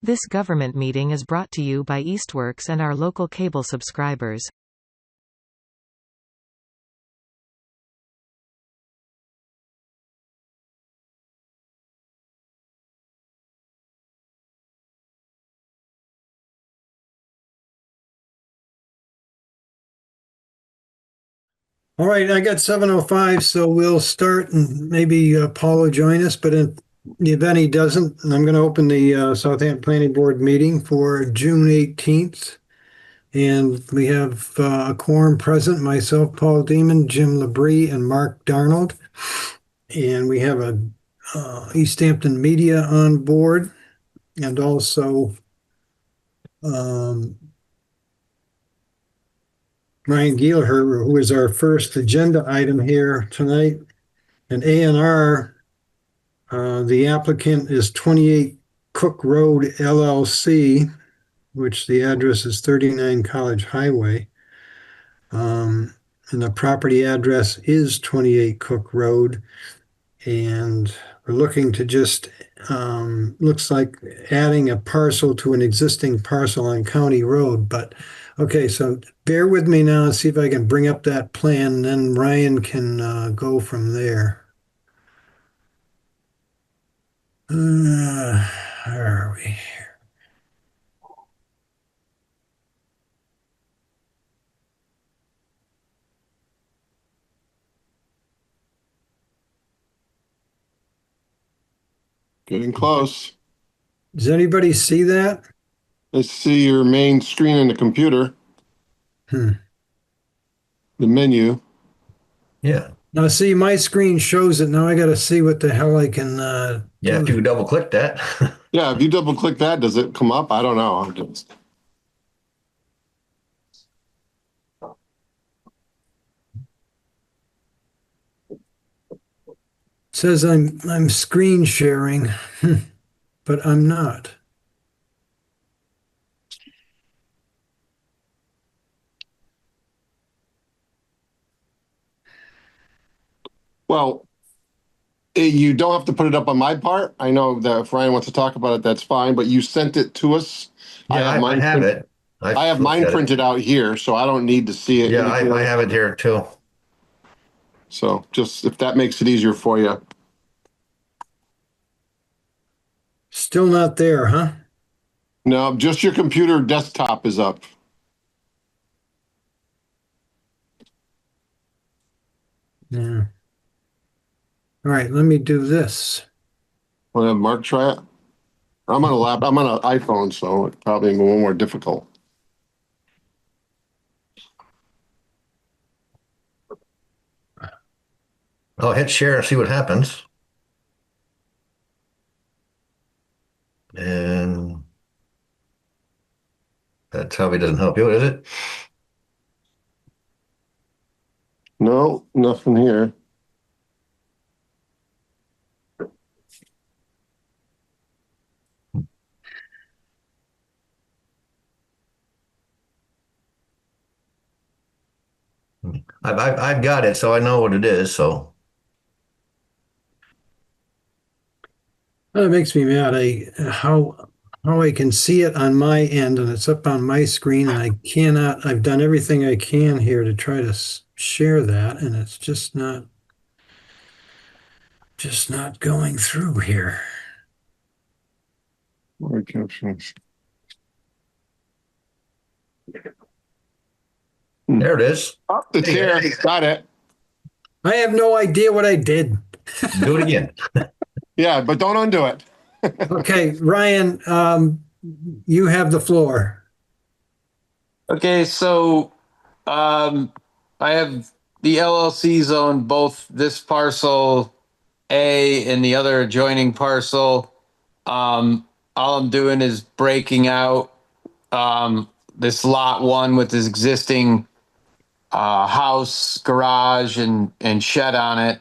This government meeting is brought to you by Eastworks and our local cable subscribers. All right, I got 7:05, so we'll start and maybe Paul will join us, but in the event he doesn't, I'm going to open the Southampton Planning Board meeting for June 18th. And we have a quorum present, myself, Paul Demon, Jim Labrie, and Mark Darnold. And we have a Easthampton Media on board, and also Ryan Gielher, who is our first agenda item here tonight. And A&R, the applicant is 28 Cook Road LLC, which the address is 39 College Highway. And the property address is 28 Cook Road. And we're looking to just, looks like adding a parcel to an existing parcel on County Road. But okay, so bear with me now and see if I can bring up that plan, and then Ryan can go from there. Where are we? Getting close. Does anybody see that? Let's see your main screen in the computer. The menu. Yeah. Now, see, my screen shows it. Now I got to see what the hell I can Yeah, if you double click that. Yeah, if you double click that, does it come up? I don't know. It says I'm screen sharing, but I'm not. Well, you don't have to put it up on my part. I know that if Ryan wants to talk about it, that's fine, but you sent it to us. Yeah, I have it. I have mine printed out here, so I don't need to see it. Yeah, I have it here too. So just if that makes it easier for you. Still not there, huh? No, just your computer desktop is up. Yeah. All right, let me do this. Want to have Mark try it? I'm on an iPhone, so it's probably a little more difficult. I'll hit share and see what happens. And that probably doesn't help you, is it? No, nothing here. I've got it, so I know what it is. So That makes me mad. How I can see it on my end, and it's up on my screen, and I cannot. I've done everything I can here to try to share that, and it's just not going through here. More captions. there it is. Oh, it's here. Got it. I have no idea what I did. Do it again. Yeah, but don't undo it. Okay, Ryan, you have the floor. Okay, so I have the LLCs on both this parcel A and the other adjoining parcel. All I'm doing is breaking out this lot one with this existing house, garage, and shed on it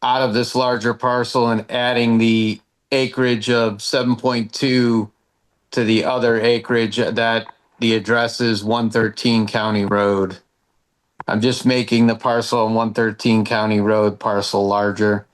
out of this larger parcel and adding the acreage of 7.2 to the other acreage that the address is 113 County Road. I'm just making the parcel on 113 County Road parcel larger.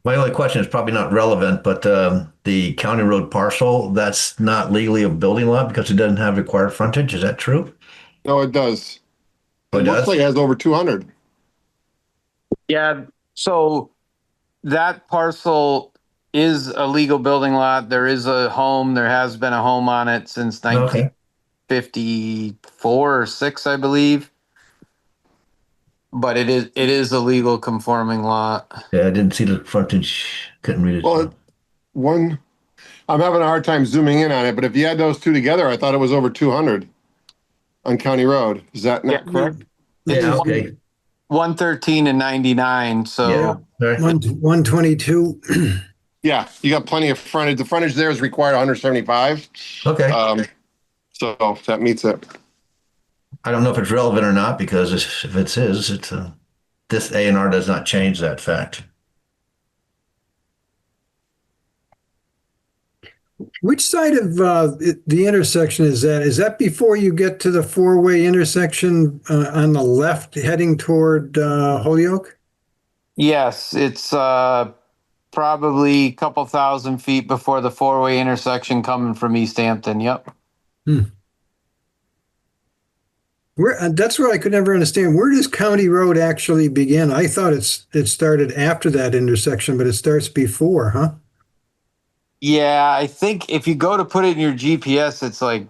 My only question is probably not relevant, but the county road parcel, that's not legally a building lot because it doesn't have required frontage. Is that true? No, it does. Oh, It it looks like does? it has over 200. Yeah, so that parcel is a legal building lot. There is a home. There has been a home on it since Okay. 1954 or 6, I believe. But it is a legal conforming lot. Yeah, I didn't see the frontage. Couldn't read it. Well, So. one, I'm having a hard time zooming in on it, but if you add those two together, I thought it was over 200 on County Road. Is that Yeah, not correct? Yeah, okay. 113 and 99. Yeah. So All right. 122. Yeah, you got plenty of frontage. The frontage there is required 175. Okay. So that meets it. I don't know if it's relevant or not because if it is, this A&R does not change that fact. Which side of the intersection is that? Is that before you get to the four-way intersection on the left heading toward Holyoke? yes, it's probably a couple thousand feet before the four-way intersection coming from Easthampton. Yep. That's what I could never understand. Where does County Road actually begin? I thought it started after that intersection, but it starts before, huh? Yeah, I think if you go to put it in your GPS, it's like,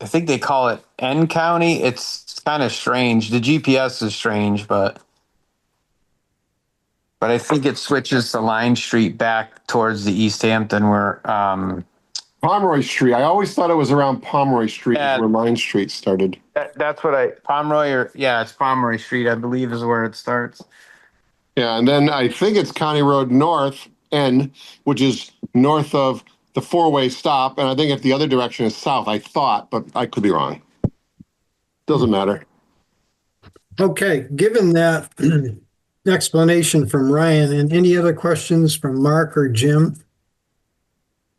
I think they call it N County. It's kind of strange. The GPS is strange, but I think it switches to Line Street back towards the Easthampton where Pomeroy Street. I always thought it was around Pomeroy Street Yeah. where Line Street started. that's what Pomeroy, or yeah, it's Pomeroy Street, I believe, is where it starts. Yeah, and then I think it's County Road North N, which is north of the four-way stop. And I think if the other direction is south, I thought, but I could be wrong. Doesn't matter. Okay, given that explanation from Ryan, and any other questions from Mark or Jim?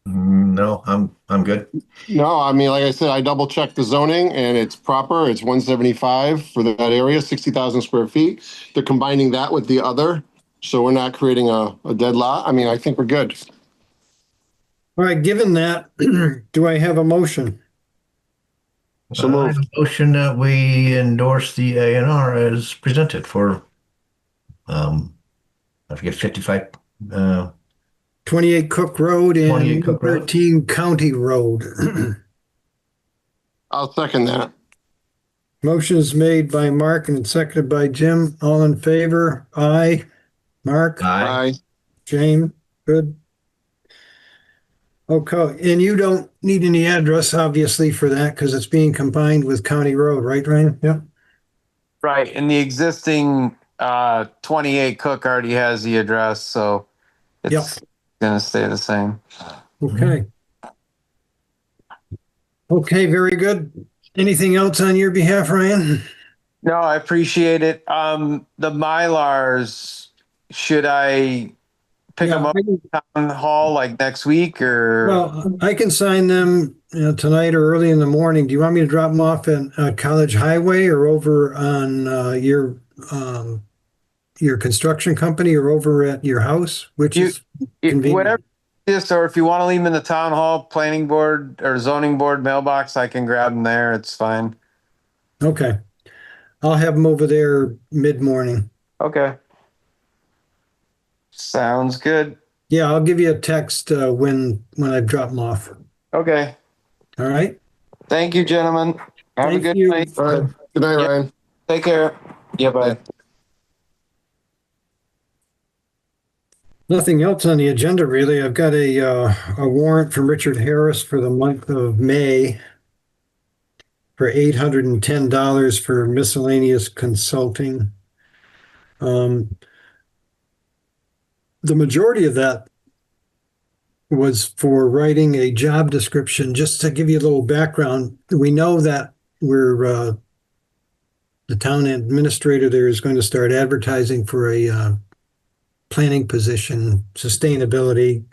No, I'm good. No, I mean, like I said, I double checked the zoning and it's proper. It's 175 for that area, 60,000 square feet. They're combining that with the other. So we're not creating a dead lot. I mean, I think we're good. All right, given that, do I have a motion? So I have moved. a motion that we endorse the A&R as presented for, I forget, 55, 28 Cook Road and 28 Cook Road. 13 County Road. I'll second that. Motion is made by Mark and seconded by Jim. All in favor? Aye. Mark? Aye. Aye. Jane? Good. Okay, and you don't need any address, obviously, for that because it's being combined with County Road, right, Ryan? Yeah. Right. And the existing 28 Cook already has the address, so it's going to stay the same. Okay. Okay, very good. Anything else on your behalf, Ryan? No, I appreciate it. The Mylars, should I pick them up at town hall like next week or? Well, I can sign them tonight or early in the morning. Do you want me to drop them off at College Highway or over on your construction company or over at your house? Which is convenient? Whatever. Yes, or if you want to leave them in the town hall, planning board or zoning board mailbox, I can grab them there. It's fine. Okay. I'll have them over there mid-morning. Okay. Sounds good. Yeah, I'll give you a text when I drop them off. Okay. All right. Thank you, gentlemen. Have Thank a good you. night. All right. Good night, Yep. Ryan. Take care. Yeah, bye. Nothing else on the agenda, really. I've got a warrant from Richard Harris for the month of May for $810 for miscellaneous consulting. The majority of that was for writing a job description. Just to give you a little background, we know that the town administrator there is going to start advertising for a planning position, sustainability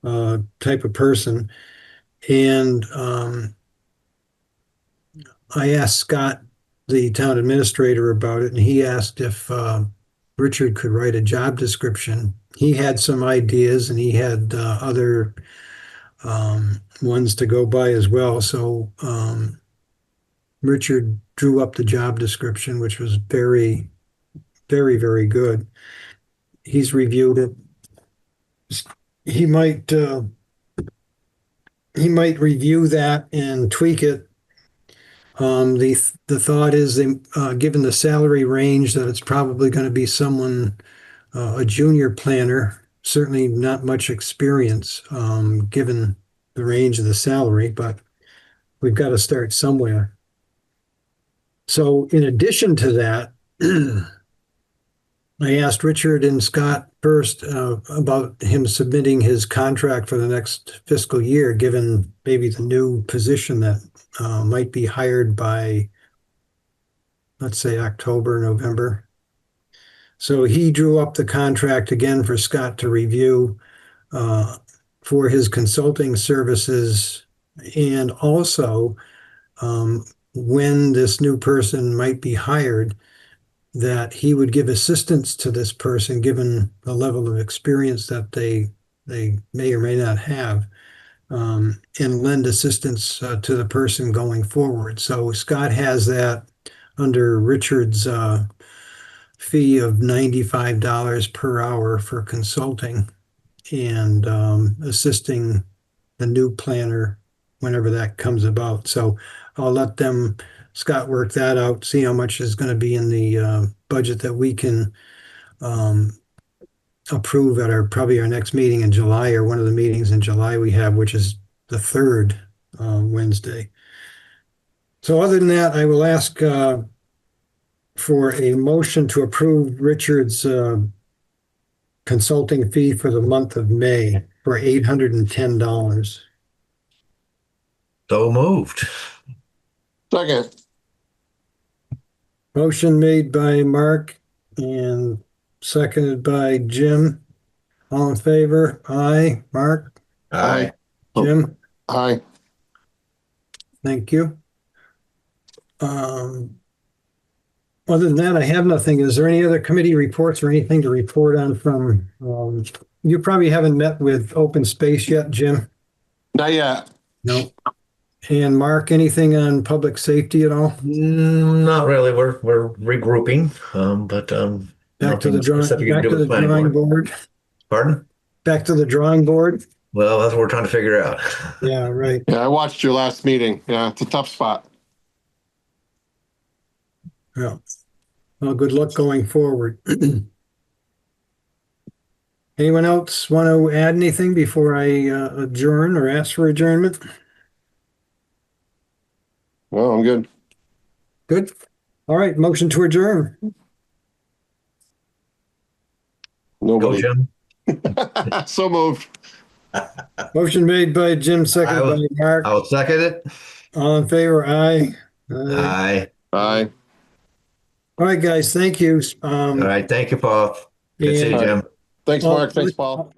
type of person. And I asked Scott, the town administrator, about it, and he asked if Richard could write a job description. He had some ideas and he had other ones to go by as well. So Richard drew up the job description, which was very, very, very good. He's reviewed it. He might review that and tweak it. The thought is, given the salary range, that it's probably going to be someone, a junior planner, certainly not much experience, given the range of the salary, but we've got to start somewhere. So in addition to that, I asked Richard and Scott first about him submitting his contract for the next fiscal year, given maybe the new position that might be hired by, let's say, October, November. So he drew up the contract again for Scott to review for his consulting services, and also when this new person might be hired, that he would give assistance to this person given the level of experience that they may or may not have, and lend assistance to the person going forward. So Scott has that under Richard's fee of $95 per hour for consulting and assisting the new planner whenever that comes about. So I'll let Scott work that out, see how much is going to be in the budget that we can approve at probably our next meeting in July, or one of the meetings in July we have, which is the third Wednesday. So other than that, I will ask for a motion to approve Richard's consulting fee for the month of May for $810. So moved. Second. Motion made by Mark and seconded by Jim. All in favor? Aye. Mark? Aye. Jim? Aye. Thank you. Other than that, I have nothing. Is there any other committee reports or anything to report on from, you probably haven't met with Open Space yet, Jim? Not yet. No. And Mark, anything on public safety at all? Not really. We're regrouping, but Back to the drawing drawing board. Pardon? Back to the drawing board. Well, that's what we're trying to figure out. Yeah, right. Yeah, I watched your last meeting. Yeah, it's a tough spot. Yeah. Well, good luck going forward. Anyone else want to add anything before I adjourn or ask for adjournment? Well, I'm good. Good. All right, motion to adjourn. Go, Nobody. Jim. So moved. Motion made by Jim, seconded by Mark. I'll second it. All in favor? Aye. Aye. Aye. All right, guys, thank you. All right. Thank you, Paul. Good to see you, and- Jim. Thanks, Mark. Thanks, Paul.